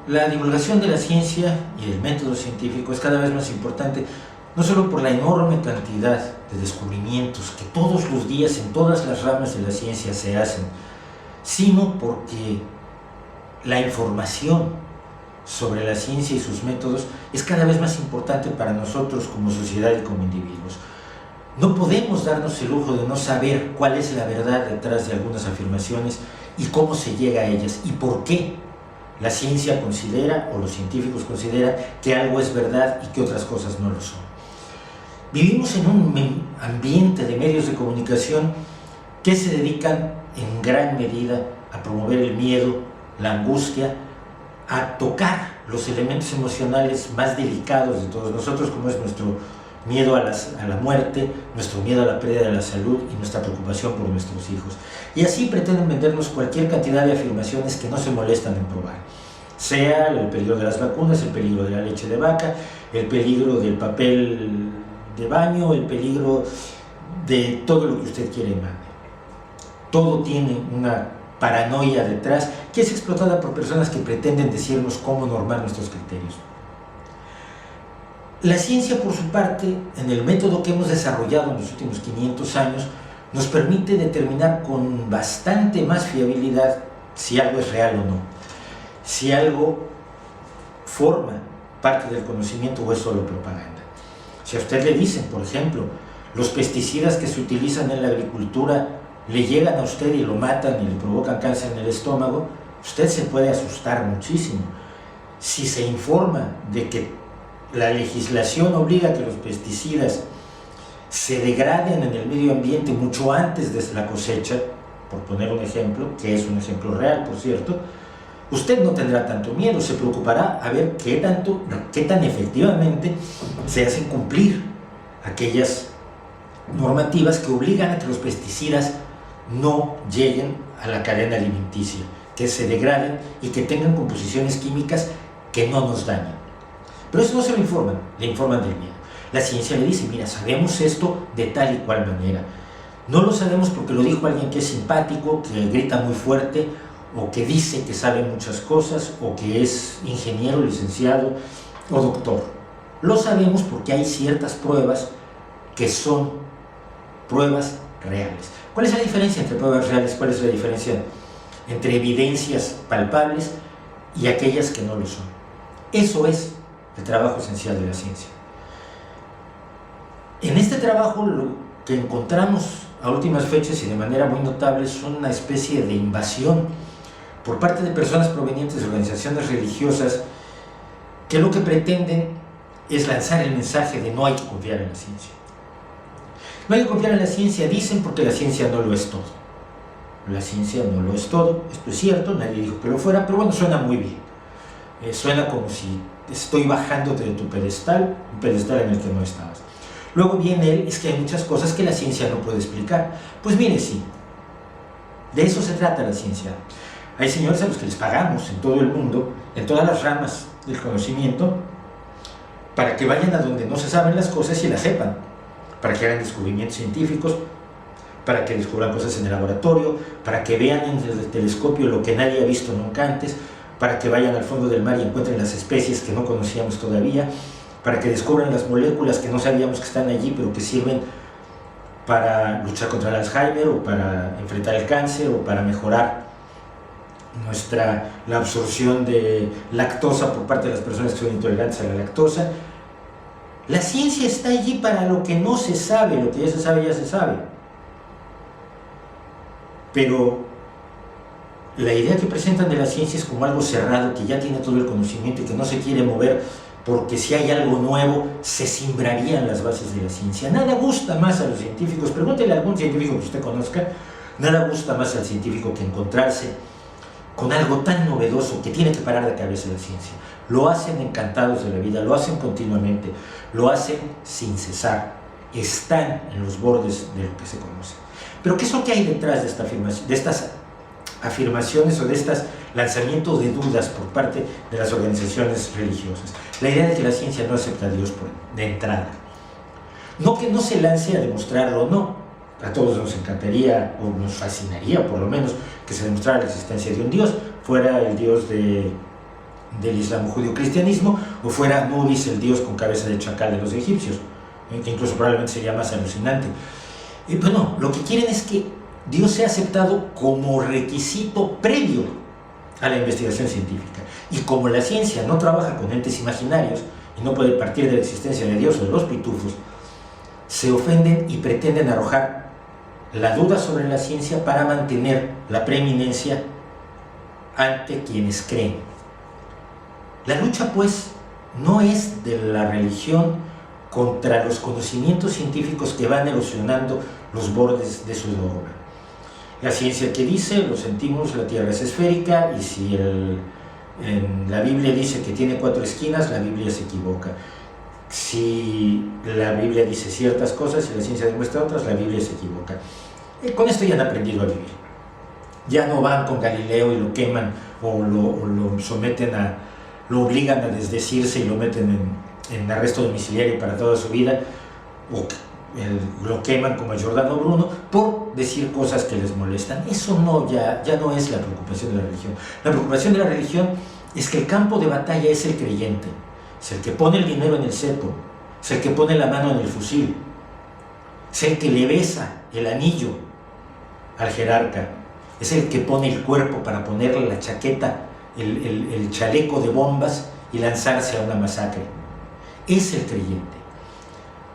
La divulgación de la ciencia y del método científico es cada vez más importante, no solo por la enorme cantidad de descubrimientos que todos los días en todas las ramas de la ciencia se hacen, sino porque la información sobre la ciencia y sus métodos es cada vez más importante para nosotros como sociedad y como individuos. No podemos darnos el lujo de no saber cuál es la verdad detrás de algunas afirmaciones y cómo se llega a ellas y por qué la ciencia considera, o los científicos consideran, que algo es verdad y que otras cosas no lo son. Vivimos en un ambiente de medios de comunicación que se dedican en gran medida a promover el miedo, la angustia, a tocar los elementos emocionales más delicados de todos nosotros, como es nuestro miedo a la muerte, nuestro miedo a la pérdida de la salud y nuestra preocupación por nuestros hijos. Y así pretenden vendernos cualquier cantidad de afirmaciones que no se molestan en probar. Sea el peligro de las vacunas, el peligro de la leche de vaca, el peligro del papel de baño, el peligro de todo lo que usted quiere y mande. Todo tiene una paranoia detrás que es explotada por personas que pretenden decirnos cómo normar nuestros criterios. La ciencia, por su parte, en el método que hemos desarrollado en los últimos 500 años, nos permite determinar con bastante más fiabilidad si algo es real o no, si algo forma parte del conocimiento o es solo propaganda. Si a usted le dicen, por ejemplo, los pesticidas que se utilizan en la agricultura le llegan a usted y lo matan y le provocan cáncer en el estómago, usted se puede asustar muchísimo. Si se informa de que la legislación obliga a que los pesticidas se degraden en el medio ambiente mucho antes de la cosecha, por poner un ejemplo, que es un ejemplo real, por cierto, usted no tendrá tanto miedo, se preocupará a ver qué tan efectivamente se hacen cumplir aquellas normativas que obligan a que los pesticidas no lleguen a la cadena alimenticia, que se degraden y que tengan composiciones químicas que no nos dañen. Pero eso no se lo informan, le informan del miedo. La ciencia le dice, mira, sabemos esto de tal y cual manera. No lo sabemos porque lo dijo alguien que es simpático, que grita muy fuerte, o que dice que sabe muchas cosas, o que es ingeniero, licenciado o doctor. Lo sabemos porque hay ciertas pruebas que son pruebas reales. ¿Cuál es la diferencia entre pruebas reales? ¿Cuál es la diferencia entre evidencias palpables y aquellas que no lo son? Eso es el trabajo esencial de la ciencia. En este trabajo lo que encontramos a últimas fechas y de manera muy notable son una especie de invasión por parte de personas provenientes de organizaciones religiosas que lo que pretenden es lanzar el mensaje de no hay que confiar en la ciencia. No hay que confiar en la ciencia, dicen, porque la ciencia no lo es todo. La ciencia no lo es todo, esto es cierto, nadie dijo que lo fuera, pero bueno, suena muy bien. Suena como si estoy bajándote de tu pedestal, un pedestal en el que no estabas. Luego viene él, es que hay muchas cosas que la ciencia no puede explicar. Pues mire, sí, de eso se trata la ciencia. Hay señores a los que les pagamos en todo el mundo, en todas las ramas del conocimiento, para que vayan a donde no se saben las cosas y las sepan, para que hagan descubrimientos científicos, para que descubran cosas en el laboratorio, para que vean en el telescopio lo que nadie ha visto nunca antes, para que vayan al fondo del mar y encuentren las especies que no conocíamos todavía, para que descubran las moléculas que no sabíamos que están allí, pero que sirven para luchar contra el Alzheimer, o para enfrentar el cáncer, o para mejorar la absorción de lactosa por parte de las personas que son intolerantes a la lactosa. La ciencia está allí para lo que no se sabe, lo que ya se sabe, ya se sabe. Pero la idea que presentan de la ciencia es como algo cerrado, que ya tiene todo el conocimiento y que no se quiere mover, porque si hay algo nuevo, se simbrarían las bases de la ciencia. Nada gusta más a los científicos, pregúntele a algún científico que usted conozca, nada gusta más al científico que encontrarse con algo tan novedoso que tiene que parar de cabeza la ciencia. Lo hacen encantados de la vida, lo hacen continuamente, lo hacen sin cesar, están en los bordes de lo que se conoce. Pero ¿qué es lo que hay detrás de estas afirmaciones o de estos lanzamientos de dudas por parte de las organizaciones religiosas? La idea de que la ciencia no acepta a Dios de entrada. No que no se lance a demostrarlo, no. A todos nos encantaría, o nos fascinaría por lo menos, que se demostrara la existencia de un Dios, fuera el Dios de del islam judio-cristianismo, o fuera Anubis, el dios con cabeza de chacal de los egipcios, que incluso probablemente sería más alucinante. Bueno, lo que quieren es que Dios sea aceptado como requisito previo a la investigación científica. Y como la ciencia no trabaja con entes imaginarios y no puede partir de la existencia de Dios o de los pitufos, se ofenden y pretenden arrojar la duda sobre la ciencia para mantener la preeminencia ante quienes creen. La lucha, pues, no es de la religión contra los conocimientos científicos que van erosionando los bordes de su dogma. La ciencia que dice, lo sentimos, la Tierra es esférica, y si en la Biblia dice que tiene 4 esquinas, la Biblia se equivoca. Si la Biblia dice ciertas cosas y la ciencia demuestra otras, la Biblia se equivoca. Con esto ya han aprendido a vivir. Ya no van con Galileo y lo queman o lo someten lo obligan a desdecirse y lo meten en arresto domiciliario para toda su vida, o lo queman como a Giordano Bruno por decir cosas que les molestan. Eso ya no es la preocupación de la religión. La preocupación de la religión es que el campo de batalla es el creyente, es el que pone el dinero en el cepo, es el que pone la mano en el fusil, es el que le besa el anillo al jerarca, es el que pone el cuerpo para ponerle la chaqueta, el chaleco de bombas y lanzarse a una masacre. Es el creyente.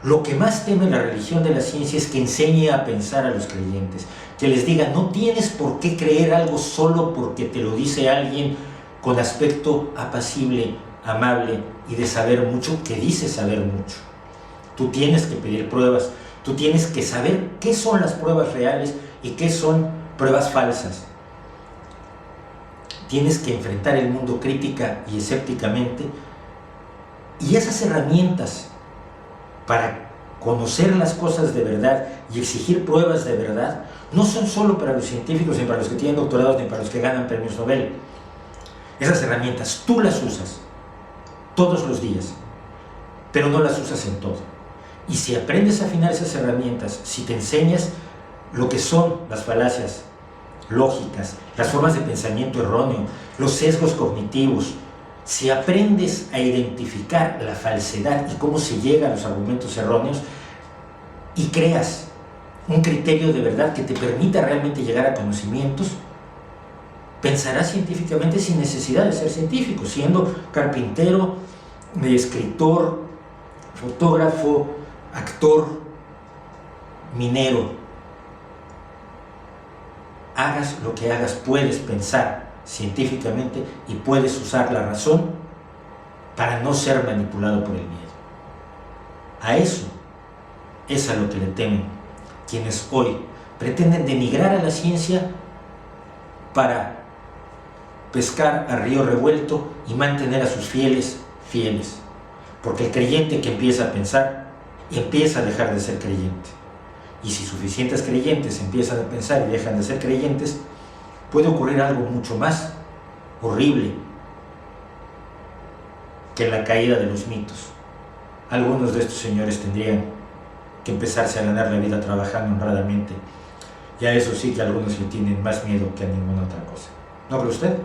Lo que más teme la religión de la ciencia es que enseñe a pensar a los creyentes, que les diga: no tienes por qué creer algo solo porque te lo dice alguien con aspecto apacible, amable y de saber mucho, que dice saber mucho. Tú tienes que pedir pruebas, tú tienes que saber qué son las pruebas reales y qué son pruebas falsas. Tienes que enfrentar el mundo crítica y escépticamente, y esas herramientas para conocer las cosas de verdad y exigir pruebas de verdad no son solo para los científicos, ni para los que tienen doctorados, ni para los que ganan premios Nobel. Esas herramientas tú las usas todos los días, pero no las usas en todo. Y si aprendes a afinar esas herramientas, si te enseñas lo que son las falacias lógicas, las formas de pensamiento erróneo, los sesgos cognitivos, si aprendes a identificar la falsedad y cómo se llega a los argumentos erróneos, y creas un criterio de verdad que te permita realmente llegar a conocimientos, pensarás científicamente sin necesidad de ser científico, siendo carpintero, escritor, fotógrafo, actor, minero. Hagas lo que hagas, puedes pensar científicamente y puedes usar la razón para no ser manipulado por el miedo. A eso es a lo que le temen quienes hoy pretenden denigrar a la ciencia para pescar a río revuelto y mantener a sus fieles fieles, porque el creyente que empieza a pensar empieza a dejar de ser creyente, y si suficientes creyentes empiezan a pensar y dejan de ser creyentes, puede ocurrir algo mucho más horrible que la caída de los mitos. Algunos de estos señores tendrían que empezarse a ganar la vida trabajando honradamente, y a eso sí que algunos le tienen más miedo que a ninguna otra cosa. ¿No cree usted?